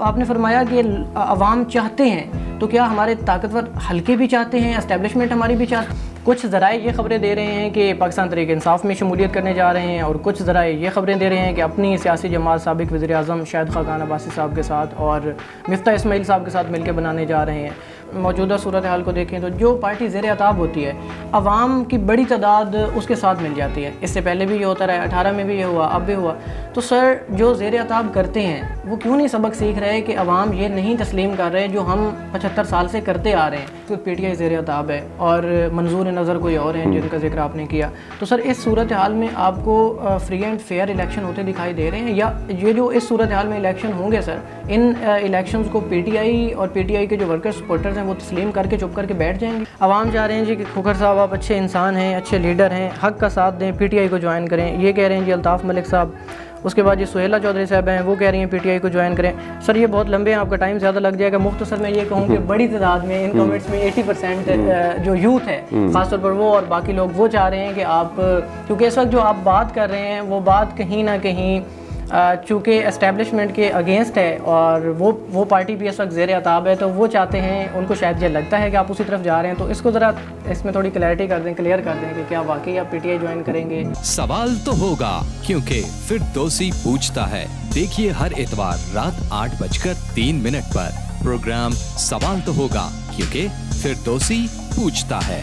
आपने फरमाया कि अवाम चाहते हैं, तो क्या हमारे ताकतवर हल्के भी चाहते हैं, एस्टेब्लिशमेंट हमारी भी चाहते हैं? कुछ ज़राए ये ख़बरें दे रहे हैं कि पाकिस्तान तहरीक इंसाफ में शमूलियत करने जा रहे हैं, और कुछ ज़राए ये ख़बरें दे रहे हैं कि अपनी सियासी जमात साबिक़ वज़ीर आज़म शाहिद खाकान अब्बासी साहब के साथ और मिफ्ता इस्माइल साहब के साथ मिलकर बनाने जा रहे हैं। मौजूदा सूरत हाल को देखें तो जो पार्टी ज़ेर अताब होती है, अवाम की बड़ी तादाद उसके साथ मिल जाती है। इससे पहले भी ये होता रहा, 18 में भी ये हुआ, अब भी हुआ। तो सर, जो ज़ेर अताब करते हैं वो क्यों नहीं सबक सीख रहे कि अवाम ये नहीं तस्लीम कर रहे जो हम 75 साल से करते आ रहे हैं? तो PTI ज़ेर अताब है और मंजूर नज़र कोई और हैं जिनका जिक्र आपने किया। तो सर, इस सूरत हाल में आपको फ्री एंड फेयर इलेक्शन होते दिखाई दे रहे हैं, या ये जो इस सूरत हाल में इलेक्शन होंगे सर, इन इलेक्शंस को PTI और PTI के जो वर्कर सपोर्टर्स हैं वो तस्लीम करके चुप करके बैठ जाएंगे? अवाम चाह रहे हैं जी कि खोखर साहब आप अच्छे इंसान हैं, अच्छे लीडर हैं, हक का साथ दें, PTI को ज्वाइन करें, ये कह रहे हैं जी अल्ताफ़ मलिक साहब। उसके बाद ये सुहेला चौधरी साहब हैं, वो कह रही हैं PTI को ज्वाइन करें। सर, ये बहुत लंबे हैं, आपका टाइम ज़्यादा लग जाएगा। मुख्तसर मैं ये कहूँ कि बड़ी तादाद में इन कमेंट्स में 80% जो यूथ है ख़ासतौर पर वो और बाकी लोग वो चाह रहे हैं कि आप, क्योंकि इस वक्त जो आप बात कर रहे हैं वो बात कहीं ना कहीं चूँकि एस्टेब्लिशमेंट के अगेंस्ट है, और वो पार्टी भी इस वक्त ज़ेर अताब है, तो वो चाहते हैं, उनको शायद ये लगता है कि आप उसी तरफ जा रहे हैं। तो इसको ज़रा इसमें थोड़ी क्लैरिटी कर दें, क्लियर कर दें कि क्या वाकई आप PTI ज्वाइन करेंगे? सवाल तो होगा, क्योंकि फिरदौसी पूछता है। देखिए हर इतवार रात 8:03 पर प्रोग्राम सवाल तो होगा, क्योंकि फिरदौसी पूछता है।